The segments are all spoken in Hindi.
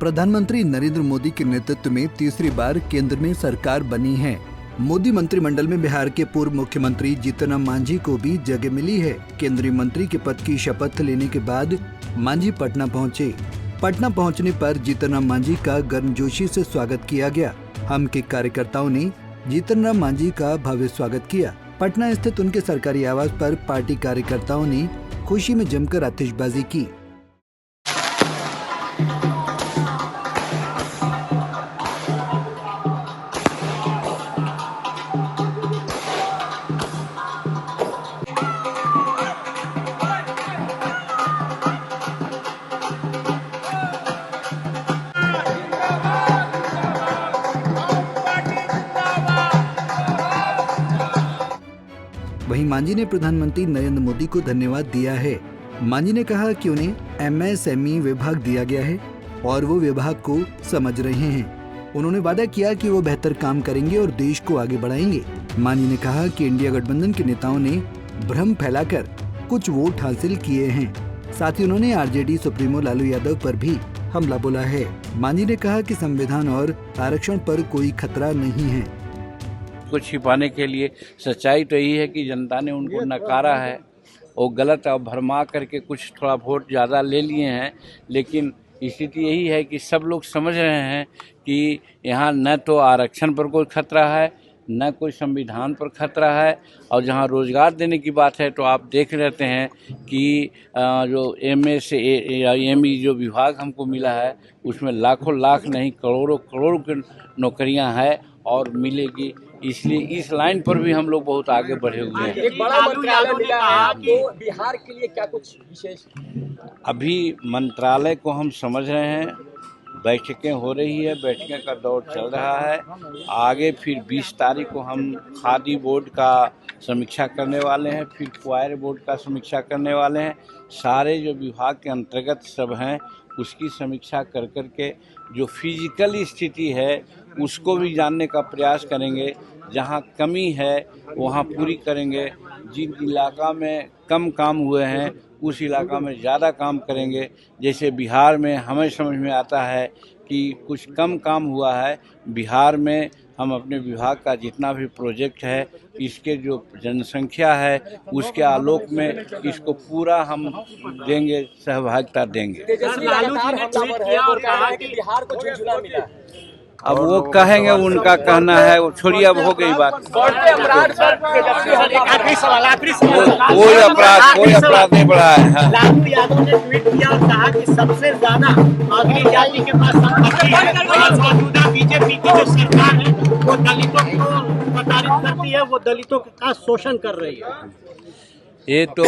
प्रधानमंत्री नरेंद्र मोदी के नेतृत्व में तीसरी बार केंद्र में सरकार बनी है। मोदी मंत्रिमंडल में बिहार के पूर्व मुख्यमंत्री जीतन राम मांझी को भी जगह मिली है। केंद्रीय मंत्री के पद की शपथ लेने के बाद मांझी पटना पहुंचे। पटना पहुंचने पर जीतन राम मांझी का गर्मजोशी से स्वागत किया गया। हम के कार्यकर्ताओं ने जीतन राम मांझी का भव्य स्वागत किया। पटना स्थित उनके सरकारी आवास पर पार्टी कार्यकर्ताओं ने खुशी में जमकर आतिशबाजी की। वहीं मांझी ने प्रधानमंत्री नरेंद्र मोदी को धन्यवाद दिया है। मांझी ने कहा कि उन्हें MSME विभाग दिया गया है और वो विभाग को समझ रहे हैं। उन्होंने वादा किया कि वो बेहतर काम करेंगे और देश को आगे बढ़ाएंगे। मांझी ने कहा कि इंडिया गठबंधन के नेताओं ने भ्रम फैलाकर कुछ वोट हासिल किए हैं। साथ ही उन्होंने RJD सुप्रीमो लालू यादव पर भी हमला बोला है। मांझी ने कहा कि संविधान और आरक्षण पर कोई खतरा नहीं है। को छिपाने के लिए सच्चाई तो यही है कि जनता ने उनको नकारा है और गलत और भरमा करके कुछ थोड़ा वोट ज़्यादा ले लिए हैं। लेकिन स्थिति यही है कि सब लोग समझ रहे हैं कि यहाँ न तो आरक्षण पर कोई खतरा है, न कोई संविधान पर खतरा है। और जहाँ रोजगार देने की बात है तो आप देख रहते हैं कि जो MSME जो विभाग हमको मिला है उसमें लाखों लाख नहीं करोड़ों करोड़ की नौकरियां हैं और मिलेगी। इसलिए इस लाइन पर भी हम लोग बहुत आगे बढ़े हुए हैं। एक बड़ा मंत्रालय मिला है तो बिहार के लिए क्या कुछ विशेष? अभी मंत्रालय को हम समझ रहे हैं, बैठकें हो रही है, बैठकें का दौर चल रहा है। आगे फिर 20 तारीख को हम खादी बोर्ड का समीक्षा करने वाले हैं, फिर क्वायर बोर्ड का समीक्षा करने वाले हैं। सारे जो विभाग के अंतर्गत सब हैं उसकी समीक्षा कर के जो फिजिकल स्थिति है उसको भी जानने का प्रयास करेंगे। जहां कमी है वहां पूरी करेंगे। जिन इलाका में कम काम हुए हैं उस इलाका में ज़्यादा काम करेंगे। जैसे बिहार में हमें समझ में आता है कि कुछ कम काम हुआ है। बिहार में हम अपने विभाग का जितना भी प्रोजेक्ट है इसके जो जनसंख्या है उसके आलोक में इसको पूरा हम देंगे, सहभागिता देंगे। अब वो कहेंगे, उनका कहना है, वो छोड़िए, अब हो गई बात। कोई अपराध नहीं बढ़ा है। लालू यादव ने ट्वीट किया और कहा कि सबसे ज्यादा अग्नि जाति के पास संपत्ति है। मौजूदा बीजेपी की जो सरकार है वो दलितों को प्रताड़ित करती है, वो दलितों का शोषण कर रही है। ये तो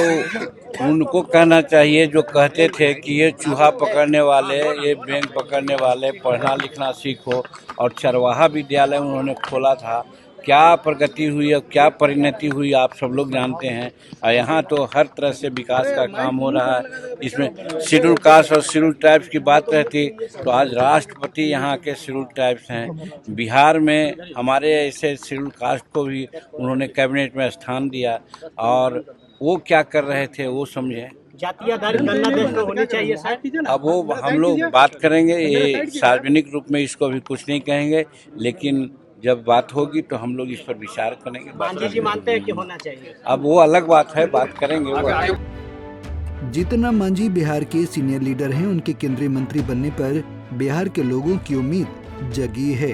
उनको कहना चाहिए जो कहते थे कि ये चूहा पकड़ने वाले, ये बैंक पकड़ने वाले, पढ़ना लिखना सीखो। और चरवाहा विद्यालय उन्होंने खोला था। क्या प्रगति हुई और क्या परिणति हुई आप सब लोग जानते हैं। और यहाँ तो हर तरह से विकास का काम हो रहा है। इसमें शेड्यूल कास्ट और शेड्यूल ट्राइब्स की बात रहती तो आज राष्ट्रपति यहाँ के शेड्यूल ट्राइब्स हैं। बिहार में हमारे ऐसे शेड्यूल कास्ट को भी उन्होंने कैबिनेट में स्थान दिया। और वो क्या कर रहे थे वो समझे। जातीय आधारित गणना देश में होनी चाहिए सर। अब वो हम लोग बात करेंगे, ये सार्वजनिक रूप में इसको भी कुछ नहीं कहेंगे, लेकिन जब बात होगी तो हम लोग इस पर विचार करेंगे। मांझी जी मानते हैं कि होना चाहिए। अब वो अलग बात है, बात करेंगे वो। जीतन राम मांझी बिहार के सीनियर लीडर हैं। उनके केंद्रीय मंत्री बनने पर बिहार के लोगों की उम्मीद जगी है।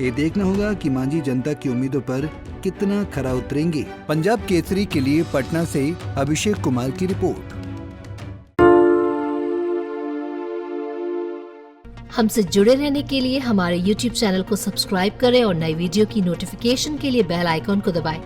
ये देखना होगा कि मांझी जनता की उम्मीदों पर कितना खरा उतरेंगे। पंजाब केसरी के लिए पटना से अभिषेक कुमार की रिपोर्ट। हमसे जुड़े रहने के लिए हमारे YouTube चैनल को सब्सक्राइब करें और नई वीडियो की नोटिफिकेशन के लिए बेल आइकॉन को दबाएं।